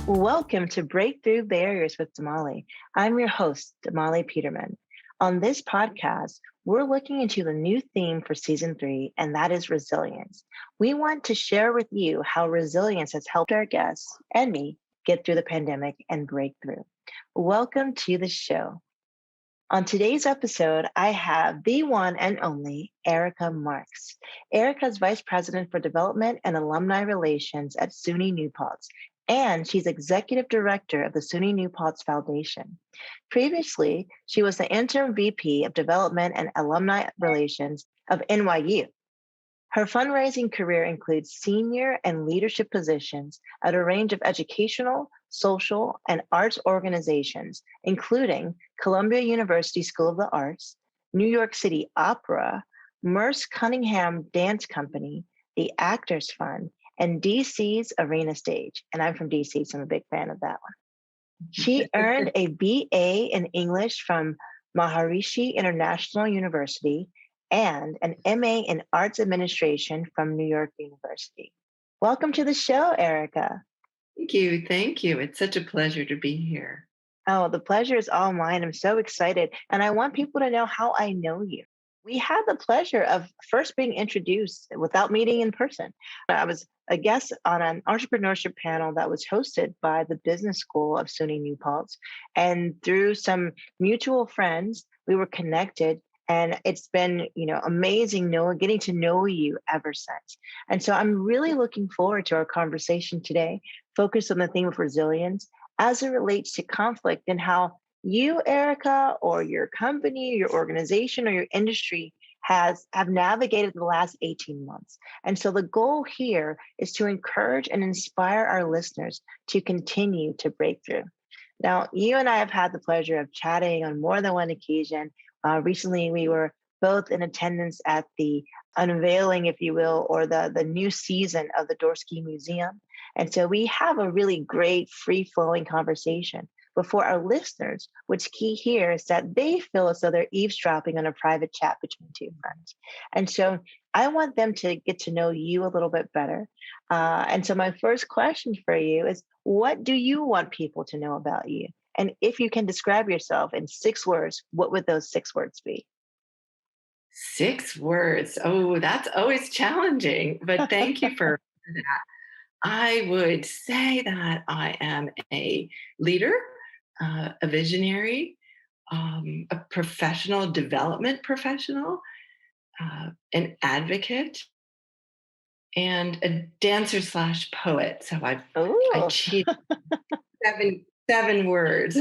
Welcome to Breakthrough Barriers with Damali. I'm your host, Damali Peterman. On this podcast, we're looking into the new theme for season 3, and that is resilience. We want to share with you how resilience has helped our guests and me get through the pandemic and break through. Welcome to the show. On today's episode, I have the one and only Erica Marks. Erica is Vice President for Development and Alumni Relations at SUNY New Paltz, and she's Executive Director of the SUNY New Paltz Foundation. Previously, she was the Interim VP of Development and Alumni Relations of NYU. Her fundraising career includes senior and leadership positions at a range of educational, social, and arts organizations, including Columbia University School of the Arts, New York City Opera, Merce Cunningham Dance Company, the Actors Fund, and DC's Arena Stage. And I'm from DC, so I'm a big fan of that one. She earned a BA in English from Maharishi International University and an MA in Arts Administration from New York University. Welcome to the show, Erica. Thank you. Thank you. It's such a pleasure to be here. Oh, the pleasure is all mine. I'm so excited. And I want people to know how I know you. We had the pleasure of first being introduced without meeting in person. I was a guest on an entrepreneurship panel that was hosted by the business school of SUNY New Paltz. And through some mutual friends, we were connected. And it's been, amazing getting to know you ever since. And so I'm really looking forward to our conversation today, focused on the theme of resilience as it relates to conflict and how you, Erica, or your company, your organization, or your industry have navigated the last 18 months. And so the goal here is to encourage and inspire our listeners to continue to break through. Now, you and I have had the pleasure of chatting on more than one occasion. Recently, we were both in attendance at the unveiling, if you will, or the new season of the Dorsky Museum. And so we have a really great free-flowing conversation. But for our listeners, what's key here is that they feel as though they're eavesdropping on a private chat between two friends. And so I want them to get to know you a little bit better. And so my first question for you is, what do you want people to know about you? And if you can describe yourself in 6 words, what would those 6 words be? 6 words. Oh, that's always challenging, but thank you for that. I would say that I am a leader, a visionary, a professional, development professional, an advocate, and a dancer slash poet. So I Oh, cheated seven words.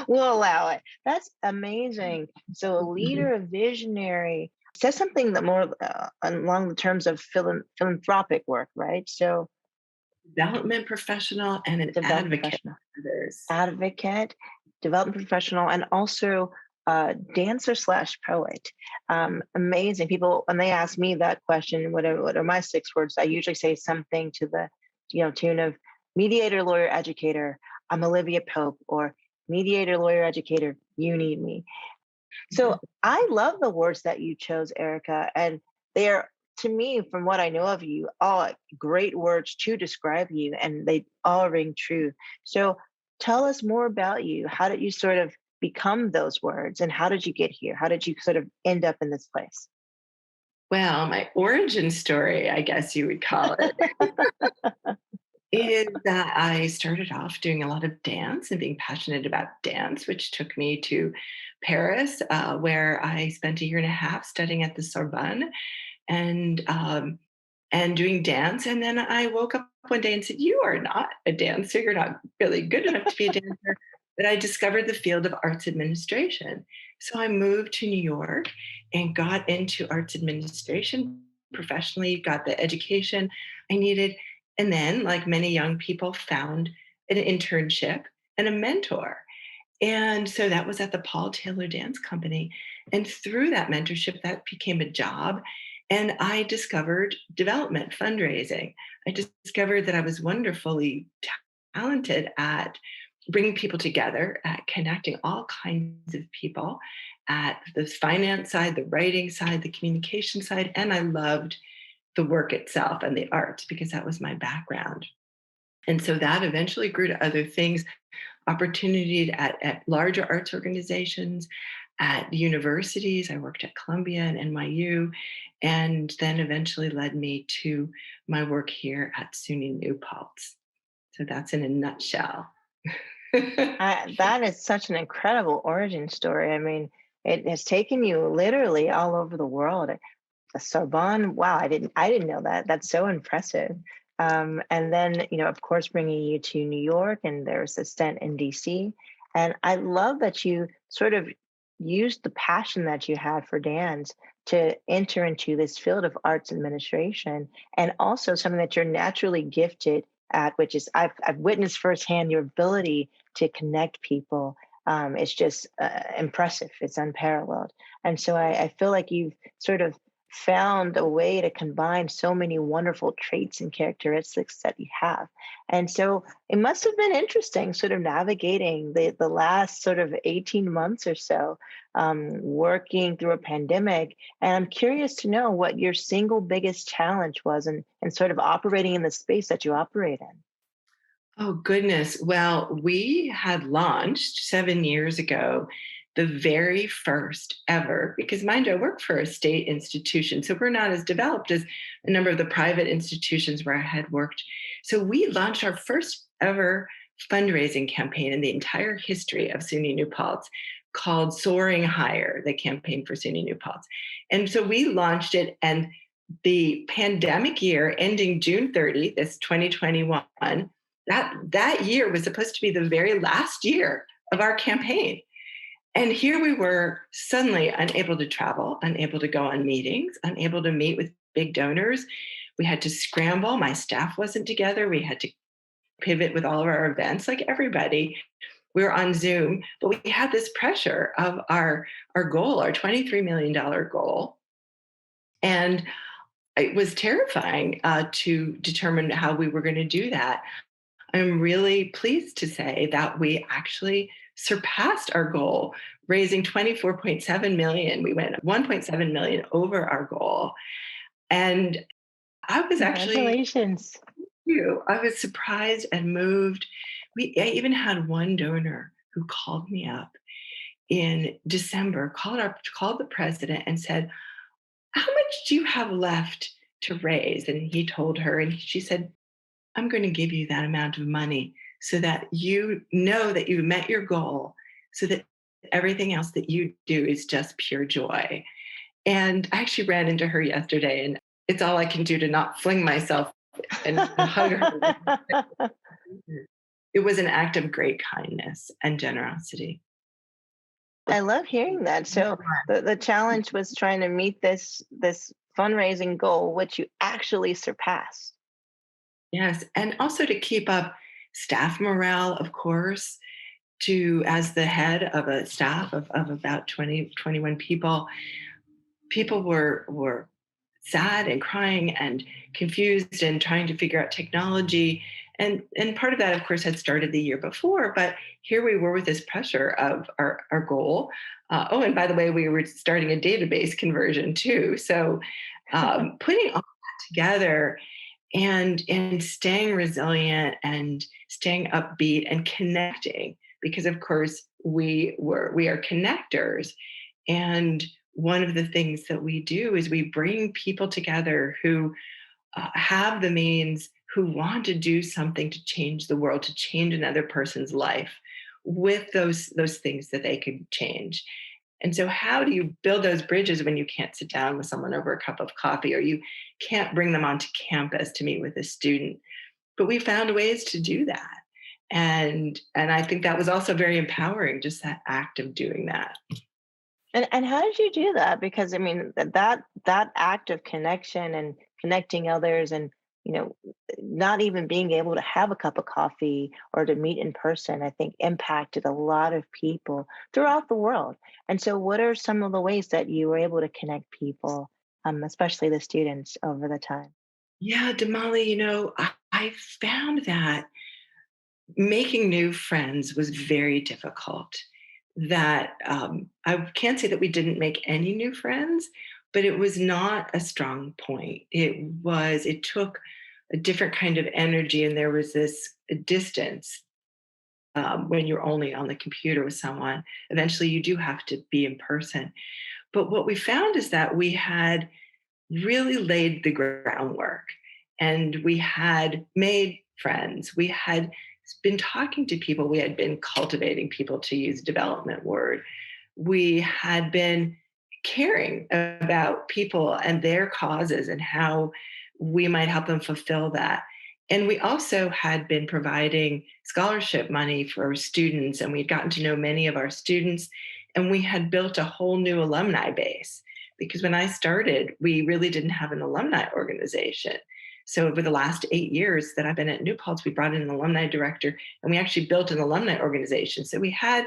we'll allow it. That's amazing. So a leader, a visionary, says something that more along the terms of philanthropic work, right? So Development professional and an development advocate professional, for others. advocate, development professional, and also dancer slash poet. Amazing. People, when they ask me that question, what are my 6 words? I usually say something to the tune of mediator, lawyer, educator. I'm Olivia Pope, or mediator, lawyer, educator. You need me. So I love the words that you chose, Erica, and they're, to me, from what I know of you, all great words to describe you, and they all ring true. So tell us more about you. How did you sort of become those words, and how did you get here? How did you sort of end up in this place? Well, my origin story, I guess you would call it, is that I started off doing a lot of dance and being passionate about dance, which took me to Paris, where I spent a year and a half studying at the Sorbonne and doing dance. And then I woke up one day and said, "You are not a dancer. You're not really good enough to be a dancer." But I discovered the field of arts administration. So I moved to New York and got into arts administration professionally, got the education I needed. And then, like many young people, found an internship and a mentor. And so that was at the Paul Taylor Dance Company. And through that mentorship, that became a job. And I discovered development, fundraising. I discovered that I was wonderfully talented at bringing people together, at connecting all kinds of people, at the finance side, the writing side, the communication side. And I loved the work itself and the arts because that was my background. And so that eventually grew to other things, opportunity at larger arts organizations, at universities. I worked at Columbia and NYU, and then eventually led me to my work here at SUNY New Paltz. So that's in a nutshell. That is such an incredible origin story. I mean, it has taken you literally all over the world. The Sorbonne, wow, I didn't know that. That's so impressive. And then, of course, bringing you to New York, and there's a stint in DC. And I love that you sort of used the passion that you had for dance to enter into this field of arts administration, and also something that you're naturally gifted at, which is I've witnessed firsthand your ability to connect people. It's just impressive. It's unparalleled. And so I feel like you've sort of found a way to combine so many wonderful traits and characteristics that you have. And so it must have been interesting sort of navigating the last sort of 18 months or so, working through a pandemic. And I'm curious to know what your single biggest challenge was, and sort of operating in the space that you operate in. Oh, goodness. Well, we had launched 7 years ago the very first ever, because mind you, I work for a state institution, so we're not as developed as a number of the private institutions where I had worked. So we launched our first ever fundraising campaign in the entire history of SUNY New Paltz, called Soaring Higher, the campaign for SUNY New Paltz. And so we launched it, and the pandemic year ending June 30, this 2021, that year was supposed to be the very last year of our campaign. And here we were, suddenly unable to travel, unable to go on meetings, unable to meet with big donors. We had to scramble. My staff wasn't together. We had to pivot with all of our events, like everybody. We were on Zoom, but we had this pressure of our goal, our $23 million goal. And it was terrifying to determine how we were going to do that. I'm really pleased to say that we actually surpassed our goal, raising 24.7 million. We went 1.7 million over our goal. And I was actually, Congratulations. I was surprised and moved. I even had one donor who called me up in December, called the president and said, "How much do you have left to raise?" And he told her, and she said, "I'm going to give you that amount of money so that you know that you met your goal, so that everything else that you do is just pure joy." And I actually ran into her yesterday, and it's all I can do to not fling myself and hug her. It was an act of great kindness and generosity. I love hearing that. So the challenge was trying to meet this fundraising goal, which you actually surpassed. Yes, and also to keep up staff morale, of course, to as the head of a staff of about 20, 21 people, people were sad and crying and confused and trying to figure out technology. And part of that, of course, had started the year before, but here we were with this pressure of our goal. Oh, and by the way, we were starting a database conversion too. So putting all that together and staying resilient and staying upbeat and connecting, because of course we are connectors. And one of the things that we do is we bring people together who have the means, who want to do something to change the world, to change another person's life with those things that they could change. And so, how do you build those bridges when you can't sit down with someone over a cup of coffee, or you can't bring them onto campus to meet with a student? But we found ways to do that, and I think that was also very empowering, just that act of doing that. And how did you do that? Because I mean that act of connection and connecting others, and you know not even being able to have a cup of coffee or to meet in person, I think impacted a lot of people throughout the world. And so what are some of the ways that you were able to connect people, especially the students, over the time? Yeah, Damali, I found that making new friends was very difficult. That I can't say that we didn't make any new friends, but it was not a strong point. It took a different kind of energy, and there was this distance when you're only on the computer with someone. Eventually, you do have to be in person. But what we found is that we had really laid the groundwork and we had made friends. We had been talking to people. We had been cultivating people, to use development word. We had been caring about people and their causes and how we might help them fulfill that. And we also had been providing scholarship money for students, and we'd gotten to know many of our students, and we had built a whole new alumni base. Because when I started, we really didn't have an alumni organization. So over the last 8 years that I've been at New Paltz, we brought in an alumni director, and we actually built an alumni organization. So we had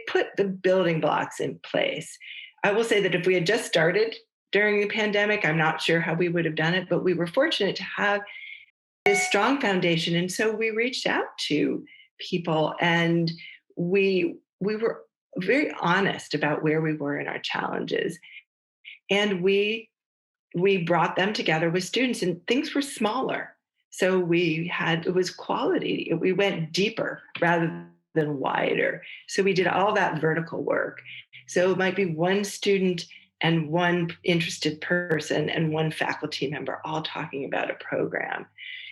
put the building blocks in place. I will say that if we had just started during the pandemic, I'm not sure how we would have done it, but we were fortunate to have this strong foundation. And so we reached out to people, and we were very honest about where we were in our challenges. And we brought them together with students, and things were smaller. So it was quality. We went deeper rather than wider. So we did all that vertical work. So it might be one student and one interested person and one faculty member all talking about a program.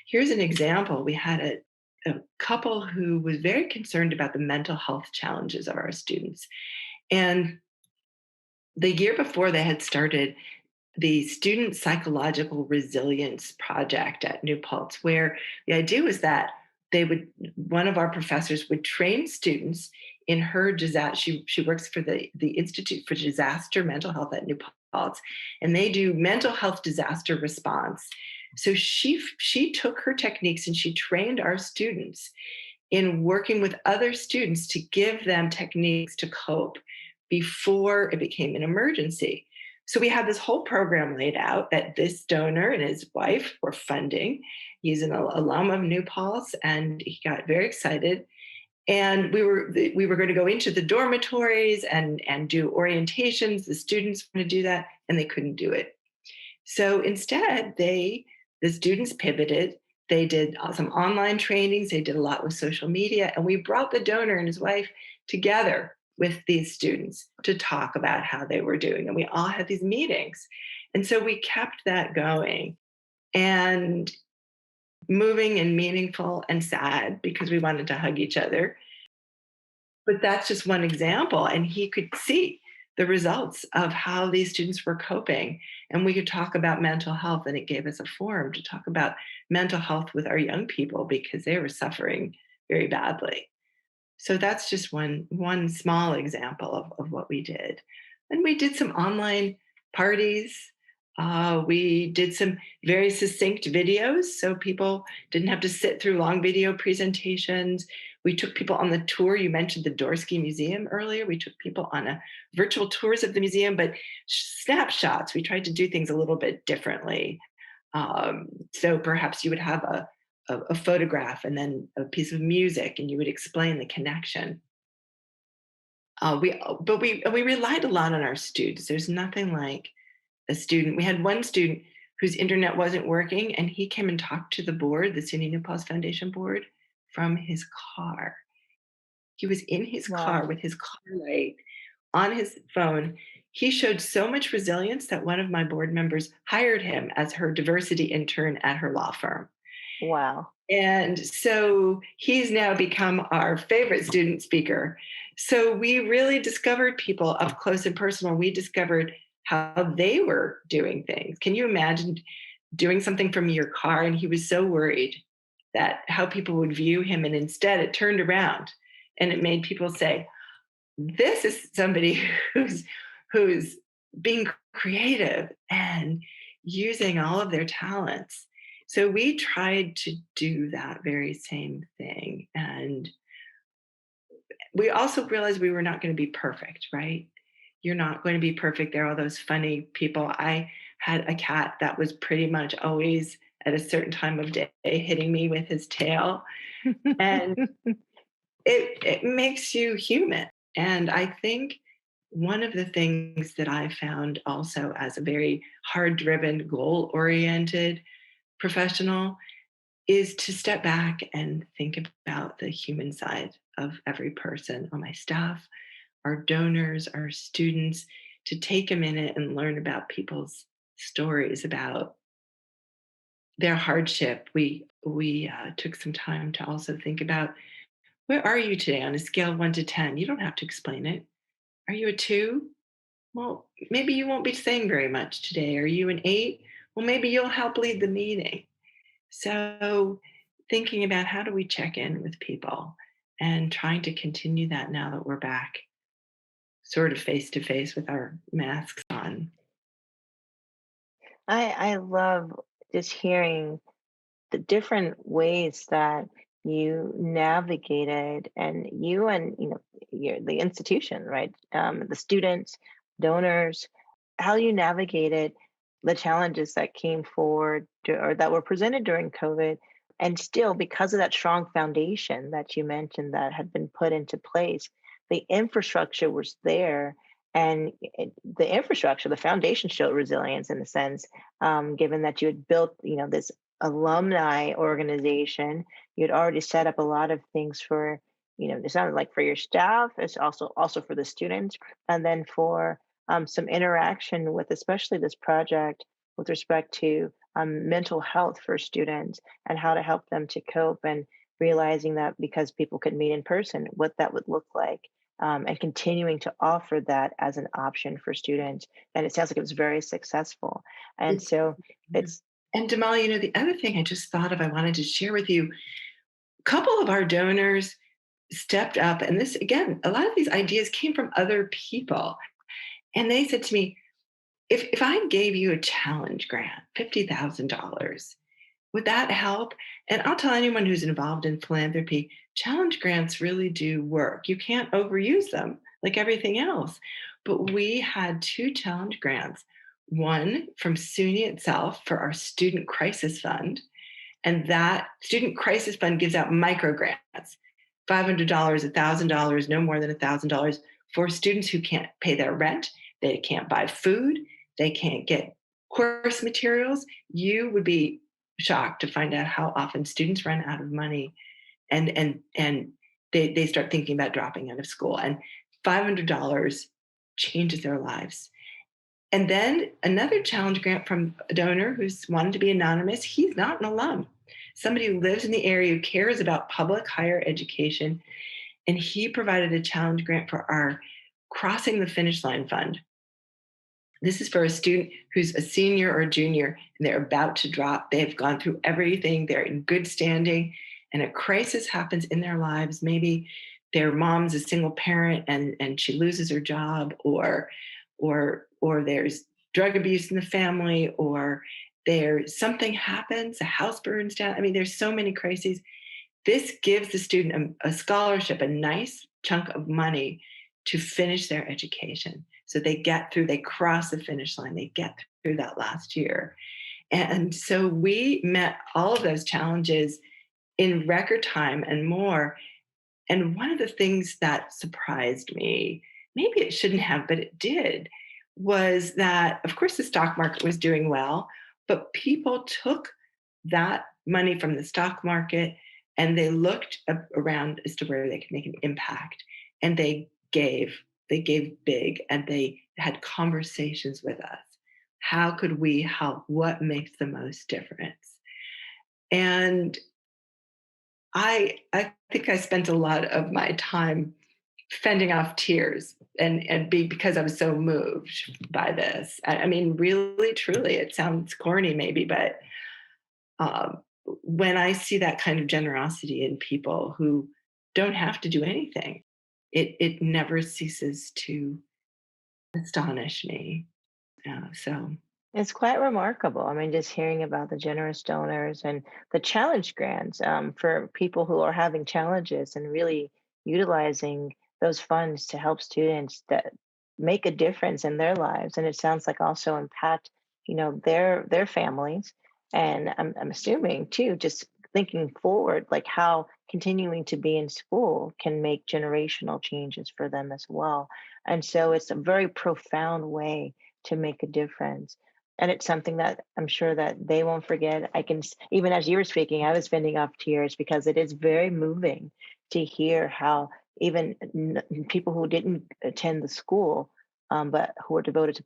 Here's an example. We had a couple who was very concerned about the mental health challenges of our students. And the year before, they had started the Student Psychological Resilience Project at New Paltz, where the idea was that one of our professors would train students in her disaster. She works for the Institute for Disaster Mental Health at New Paltz, and they do mental health disaster response. So she took her techniques and she trained our students in working with other students to give them techniques to cope before it became an emergency. So we had this whole program laid out that this donor and his wife were funding. He's an alum of New Paltz, and he got very excited. And we were going to go into the dormitories and do orientations. The students were going to do that, and they couldn't do it. So instead, the students pivoted. They did some online trainings. They did a lot with social media, and we brought the donor and his wife together with these students to talk about how they were doing. And we all had these meetings. And so we kept that going and moving and meaningful and sad because we wanted to hug each other. But that's just one example. And he could see the results of how these students were coping. And we could talk about mental health, and it gave us a forum to talk about mental health with our young people because they were suffering very badly. So that's just one small example of what we did. And we did some online parties. We did some very succinct videos so people didn't have to sit through long video presentations. We took people on the tour. You mentioned the Dorsky Museum earlier. We took people on a virtual tours of the museum, but snapshots. We tried to do things a little bit differently. So perhaps you would have a photograph and then a piece of music, and you would explain the connection. We relied a lot on our students. There's nothing like a student. We had one student whose internet wasn't working, and he came and talked to the board, the SUNY New Paltz Foundation board, from his car. He was in his car Wow. with his car light on his phone. He showed so much resilience that one of my board members hired him as her diversity intern at her law firm. Wow. And so he's now become our favorite student speaker. So we really discovered people up close and personal. We discovered how they were doing things. Can you imagine doing something from your car? And he was so worried that how people would view him. And instead, it turned around and it made people say, this is somebody who's being creative and using all of their talents. So we tried to do that very same thing. And we also realized we were not going to be perfect, right? You're not going to be perfect. There are all those funny people. I had a cat that was pretty much always at a certain time of day hitting me with his tail. And it makes you human. And I think one of the things that I found also as a very hard driven, goal oriented professional is to step back and think about the human side of every person on my staff, our donors, our students, to take a minute and learn about people's stories, about their hardship. We took some time to also think about, where are you today on a scale of 1 to 10? You don't have to explain it. Are you a 2? Well, maybe you won't be saying very much today. Are you an 8? Well, maybe you'll help lead the meeting. So, thinking about how do we check in with people and trying to continue that now that we're back sort of face to face with our masks on. I love just hearing the different ways that you navigated, and the institution, right, the students, donors, how you navigated the challenges that came forward or that were presented during COVID, and still because of that strong foundation that you mentioned that had been put into place, the infrastructure was there. And the infrastructure, the foundation showed resilience in a sense, given that you had built, this alumni organization. You'd already set up a lot of things for, it sounded like for your staff. It's also for the students, and then for some interaction with, especially this project with respect to mental health for students and how to help them to cope, and realizing that because people could meet in person, what that would look like. And continuing to offer that as an option for students. And it sounds like it was very successful. And It's, so yeah. it's And Damali, the other thing I just thought of, I wanted to share with you, a couple of our donors stepped up. And this, again, a lot of these ideas came from other people. And they said to me, if I gave you a challenge grant, $50,000, would that help? And I'll tell anyone who's involved in philanthropy, challenge grants really do work. You can't overuse them like everything else. But we had two challenge grants, one from SUNY itself for our Student Crisis Fund. And that Student Crisis Fund gives out micro grants, $500, $1,000, no more than $1,000 for students who can't pay their rent, they can't buy food, they can't get course materials. You would be shocked to find out how often students run out of money, and they start thinking about dropping out of school. And $500 changes their lives. And then another challenge grant from a donor who's wanted to be anonymous. He's not an alum, somebody who lives in the area, who cares about public higher education. And he provided a challenge grant for our Crossing the Finish Line Fund. This is for a student who's a senior or a junior and they're about to drop. They've gone through everything, they're in good standing, and a crisis happens in their lives. Maybe their mom's a single parent and she loses her job, or there's drug abuse in the family, or there's something happens, a house burns down. I mean, there's so many crises. This gives the student a scholarship, a nice chunk of money to finish their education. So they get through, they cross the finish line, they get through that last year. And so we met all of those challenges in record time and more. And one of the things that surprised me, maybe it shouldn't have, but it did, was that, of course, the stock market was doing well, but people took that money from the stock market and they looked around as to where they could make an impact. And they gave big, and they had conversations with us. How could we help? What makes the most difference? And I think I spent a lot of my time fending off tears, because I was so moved by this. I mean, really, truly, it sounds corny maybe, but um, when I see that kind of generosity in people who don't have to do anything, it never ceases to astonish me. So It's quite remarkable. I mean, just hearing about the generous donors and the challenge grants, for people who are having challenges, and really utilizing those funds to help students that make a difference in their lives. And it sounds like also impact, their families. And I'm assuming too, just thinking forward, like how continuing to be in school can make generational changes for them as well. And so it's a very profound way to make a difference. And it's something that I'm sure that they won't forget. Even as you were speaking, I was fending off tears because it is very moving to hear how even people who didn't attend the school, but who were devoted to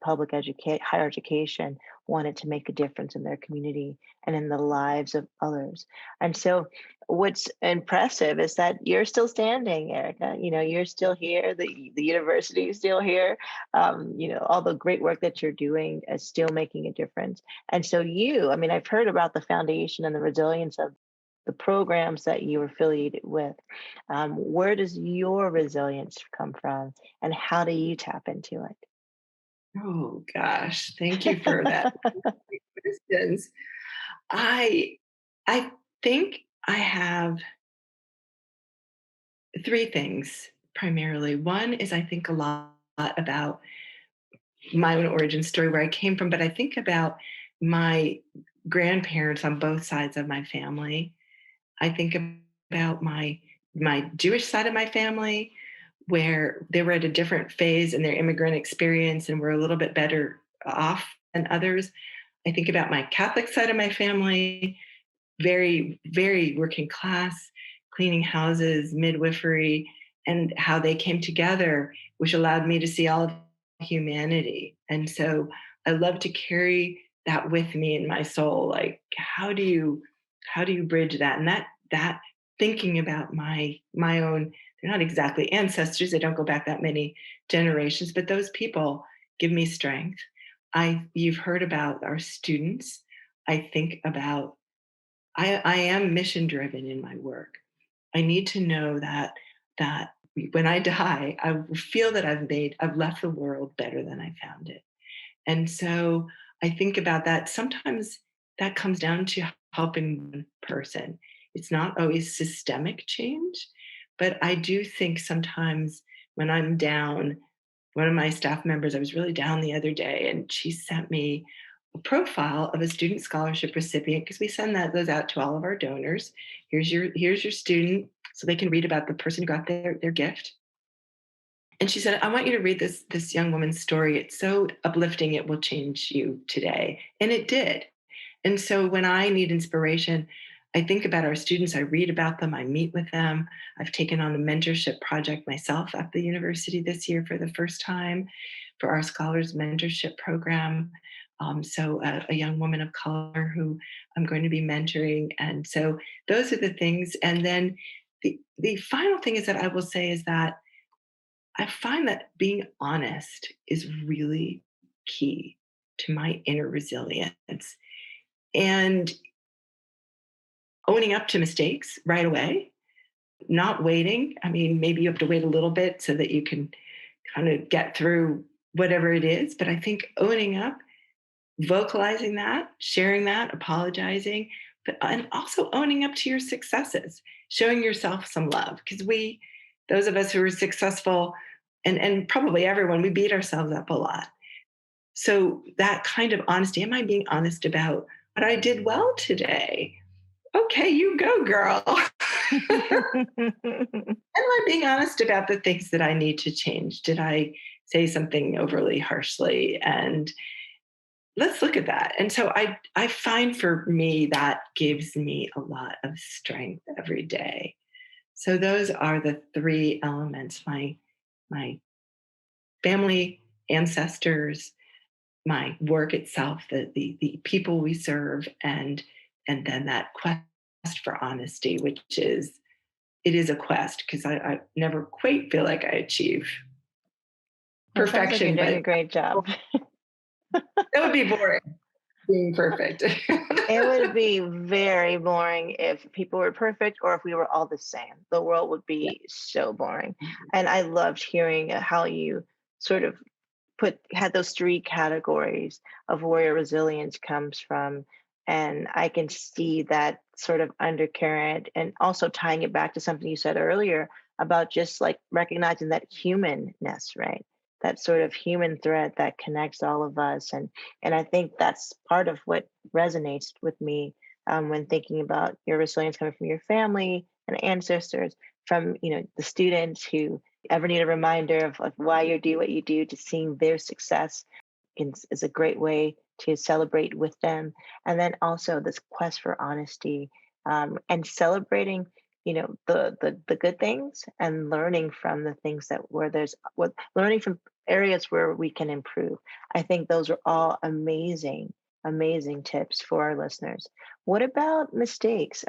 higher education, wanted to make a difference in their community and in the lives of others. And so, what's impressive is that you're still standing, Erica. You're still here. The university is still here. All the great work that you're doing is still making a difference. And so, I mean, I've heard about the foundation and the resilience of the programs that you are affiliated with. Where does your resilience come from, and how do you tap into Oh gosh, thank you for that. Great questions. I I think I have three things primarily. One is I think a lot about my own origin story, where I came from, but I think about my grandparents on both sides of my family. I think about my Jewish side of my family, where they were at a different phase in their immigrant experience and were a little bit better off than others. I think about my Catholic side of my family, very, very working class, cleaning houses, midwifery, and how they came together, which allowed me to see all of humanity. And so I love to carry that with me in my soul. Like, how do you bridge that? And that thinking about my own, they're not exactly ancestors, they don't go back that many generations, but those people give me strength. You've heard about our students. I think about I am mission driven in my work. I need to know that when I die, I will feel that I've left the world better than I found it. And so I think about that. Sometimes that comes down to helping one person. It's not always systemic change, but I do think sometimes when I'm down, one of my staff members, I was really down the other day, and she sent me a profile of a student scholarship recipient, because we send those out to all of our donors. Here's your student, so they can read about the person who got their gift. And she said, I want you to read this young woman's story. It's so uplifting, it will change you today. And it did. And so when I need inspiration, I think about our students, I read about them, I meet with them. I've taken on a mentorship project myself at the university this year for the first time for our scholars mentorship program. So a young woman of color who I'm going to be mentoring. And so those are the things. And then the final thing is that I will say is that I find that being honest is really key to my inner resilience. And owning up to mistakes right away, not waiting. I mean, maybe you have to wait a little bit so that you can kind of get through whatever it is. But I think owning up, vocalizing that, sharing that, apologizing, and also owning up to your successes, showing yourself some love. Because those of us who are successful, and probably everyone, we beat ourselves up a lot. So that kind of honesty, am I being honest about what I did well today? Okay, you go, girl. it? Am I being honest about the things that I need to change? Did I say something overly harshly? And let's look at that. And so I find for me that gives me a lot of strength every day. So those are the three elements: my family, ancestors, my work itself, the people we serve, and then that quest for honesty, which is it is a quest, because I never quite feel like I achieve It sounds like you're perfection, doing a but great job. that would be boring, being perfect. It would be very boring if people were perfect or if we were all the same. The world would Yeah. be so boring. And I loved hearing how you sort of had those three categories of where your resilience comes from. And I can see that sort of undercurrent, and also tying it back to something you said earlier about just like recognizing that humanness, right? That sort of human thread that connects all of us. And I think that's part of what resonates with me, when thinking about your resilience coming from your family and ancestors, from the students who ever need a reminder of why you do what you do, to seeing their success is a great way to celebrate with them. And then also this quest for honesty, and celebrating, the good things and learning from the things that where there's what learning from areas where we can improve. I think those are all amazing, amazing tips for our listeners. What about mistakes?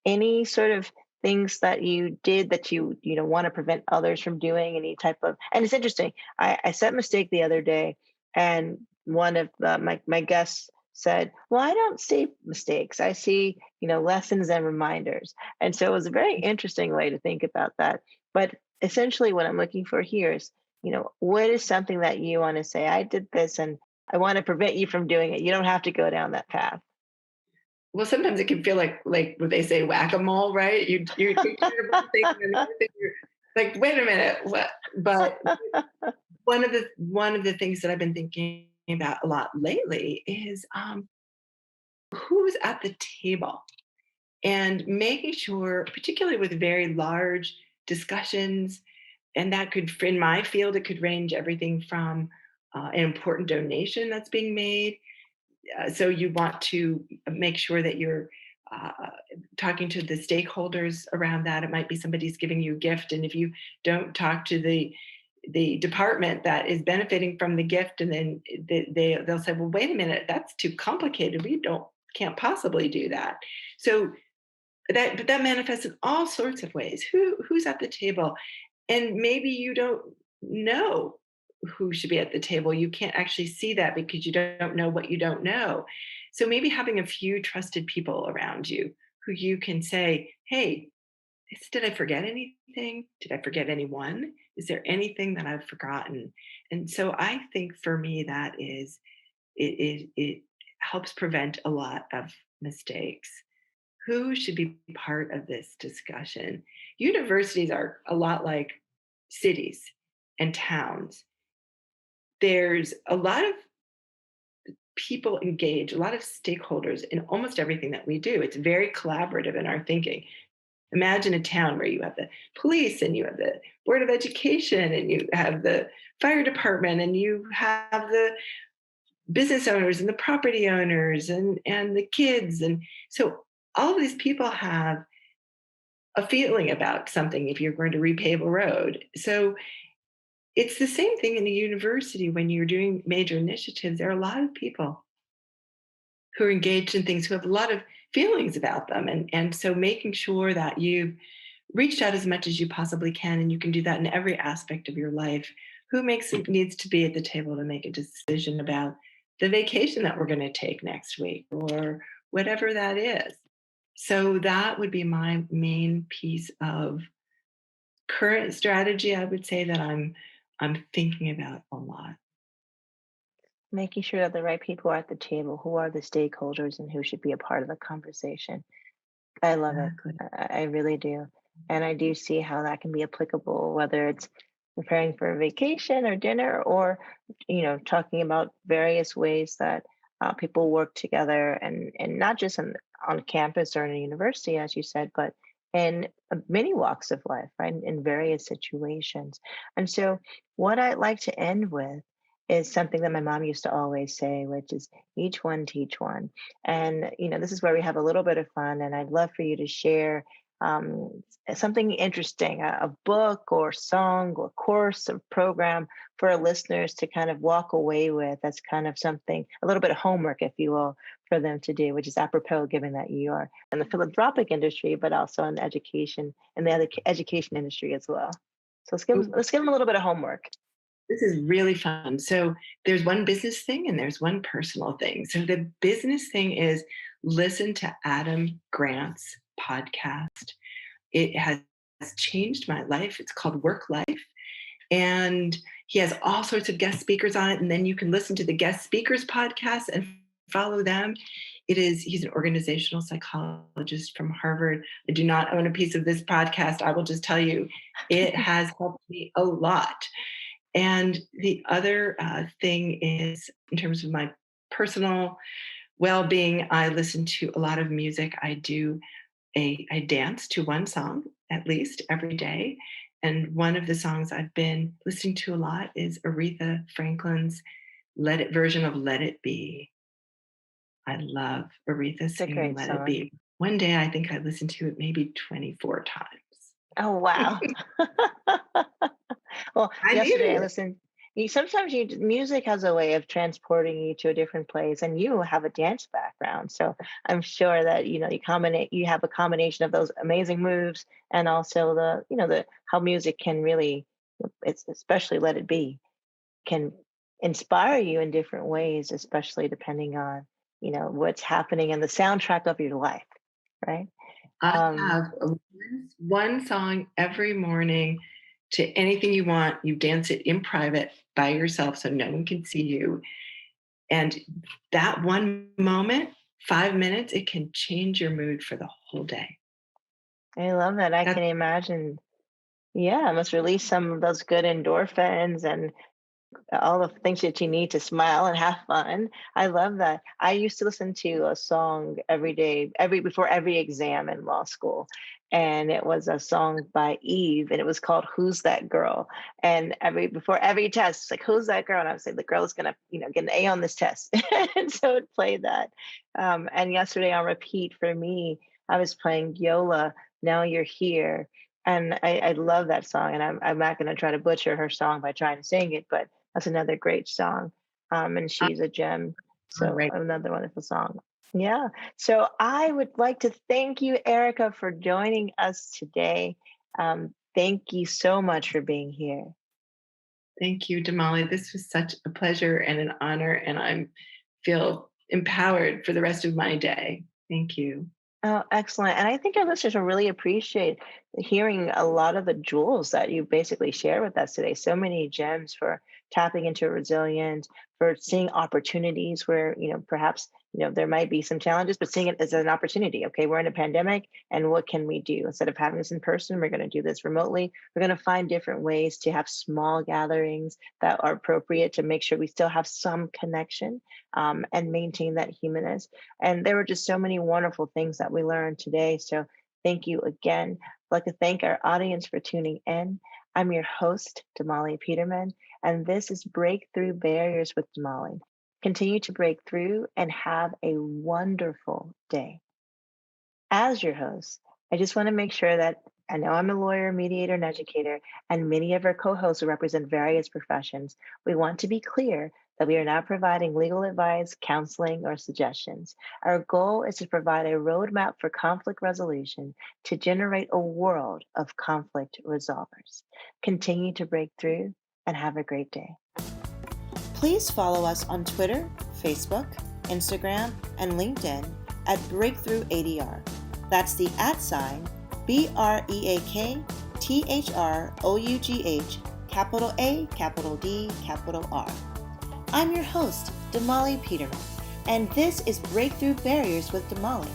Any sort of things that you did that you want to prevent others from doing, any type of, and it's interesting, I said mistake the other day, and one of my guests said, well, I don't see mistakes, I see lessons and reminders. And so it was a very interesting way to think about that. But essentially what I'm looking for here is, what is something that you want to say, I did this and I want to prevent you from doing it. You don't have to go down that path. Well, sometimes it can feel like what they say, whack-a-mole, right? You do kind of one thing and another thing, you're like, wait a minute, what? But one of the things that I've been thinking about a lot lately is who's at the table, and making sure, particularly with very large discussions, and that could, in my field, it could range everything from an important donation that's being made. So you want to make sure that you're uh, talking to the stakeholders around that. It might be somebody's giving you a gift, and if you don't talk to the department that is benefiting from the gift, and then they'll say, well, wait a minute, that's too complicated, we don't can't possibly do that. So that manifests in all sorts of ways. Who's at the table, and maybe you don't know who should be at the table. You can't actually see that because you don't know what you don't know. So maybe having a few trusted people around you who you can say, hey, did I forget anything? Did I forget anyone? Is there anything that I've forgotten? And so I think for me that is it helps prevent a lot of mistakes. Who should be part of this discussion? Universities are a lot like cities and towns. There's a lot of people engaged, a lot of stakeholders in almost everything that we do. It's very collaborative in our thinking. Imagine a town where you have the police and you have the board of education and you have the fire department and you have the business owners and the property owners and the kids. And so all of these people have a feeling about something if you're going to repave a road. So it's the same thing in a university when you're doing major initiatives. There are a lot of people who are engaged in things who have a lot of feelings about them. And so making sure that you've reached out as much as you possibly can, and you can do that in every aspect of your life. Who needs to be at the table to make a decision about the vacation that we're going to take next week or whatever that is. So that would be my main piece of current strategy. I would say that I'm thinking about a lot. Making sure that the right people are at the table, who are the stakeholders and who should be a part of the conversation. I love it. Exactly. I really do. And I do see how that can be applicable, whether it's preparing for a vacation or dinner, or, talking about various ways that people work together, and not just on campus or in a university, as you said, but in many walks of life, right? In various situations. And so, what I'd like to end with is something that my mom used to always say, which is each one teach one. And, this is where we have a little bit of fun. And I'd love for you to share something interesting, a book or song or course or program for our listeners to kind of walk away with. That's kind of something, a little bit of homework, if you will, for them to do, which is apropos given that you are in the philanthropic industry, but also in education and the other education industry as well. So let's give them a little bit of homework. This is really fun. So there's one business thing and there's one personal thing. So the business thing is listen to Adam Grant's podcast. It has changed my life. It's called Work Life. And he has all sorts of guest speakers on it. And then you can listen to the guest speakers podcast and follow them. He's an organizational psychologist from Harvard. I do not own a piece of this podcast. I will just tell you, it has helped me a lot. And the other thing is, in terms of my personal well-being, I listen to a lot of music. I dance to one song at least every day. And one of the songs I've been listening to a lot is Aretha Franklin's version of Let It Be. I love Aretha It's a singing great Let It song. Be. One day I think I listened to it maybe 24 times. Oh, wow. Well, I yesterday I needed it. listened. Sometimes music has a way of transporting you to a different place, and you have a dance background, so I'm sure that you have a combination of those amazing moves and also the how music can really, it's especially Let It Be, can inspire you in different ways, especially depending on what's happening in the soundtrack of your life, right? I Um, have one song every morning to anything you want. You dance it in private by yourself so no one can see you. And that one moment, 5 minutes, it can change your mood for the whole day. I love that. I That's can imagine. Yeah, it must release some of those good endorphins and all the things that you need to smile and have fun. I love that. I used to listen to a song every day, every before every exam in law school. And it was a song by Eve, and it was called "Who's That Girl?" And before every test, it's like, "Who's that girl?" And I would say, "The girl is gonna, get an A on this test." And so it played that. And yesterday on repeat for me, I was playing Yola. Now you're here, and I love that song. And I'm not going to try to butcher her song by trying to sing it, but that's another great song. And she's a gem. So right. another wonderful song. Yeah. So I would like to thank you, Erica, for joining us today. Thank you so much for being here. Thank you, Damali. This was such a pleasure and an honor, and I feel empowered for the rest of my day. Thank you. Oh, excellent. And I think our listeners will really appreciate hearing a lot of the jewels that you basically share with us today. So many gems for tapping into resilience, for seeing opportunities where, perhaps, there might be some challenges, but seeing it as an opportunity. Okay, we're in a pandemic, and what can we do? Instead of having this in person, we're going to do this remotely. We're going to find different ways to have small gatherings that are appropriate to make sure we still have some connection, and maintain that humanness. And there were just so many wonderful things that we learned today. So thank you again. I'd like to thank our audience for tuning in. I'm your host, Damali Peterman, and this is Breakthrough Barriers with Damali. Continue to break through and have a wonderful day. As your host, I just want to make sure that I know I'm a lawyer, mediator, and educator, and many of our co hosts who represent various professions. We want to be clear that we are not providing legal advice, counseling, or suggestions. Our goal is to provide a roadmap for conflict resolution to generate a world of conflict resolvers. Continue to break through and have a great day. Please follow us on Twitter, Facebook, Instagram, and LinkedIn at Breakthrough ADR. That's the @ BREAKTHROUGH, capital A, capital D, capital R. I'm your host, Damali Peterman, and this is Breakthrough Barriers with Damali.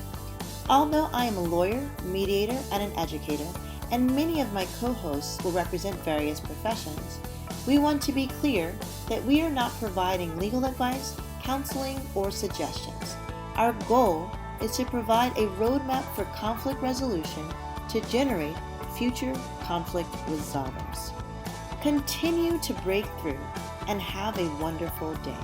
Although I am a lawyer, mediator, and an educator, and many of my co-hosts will represent various professions, we want to be clear that we are not providing legal advice, counseling, or suggestions. Our goal is to provide a roadmap for conflict resolution to generate future conflict resolvers. Continue to break through and have a wonderful day.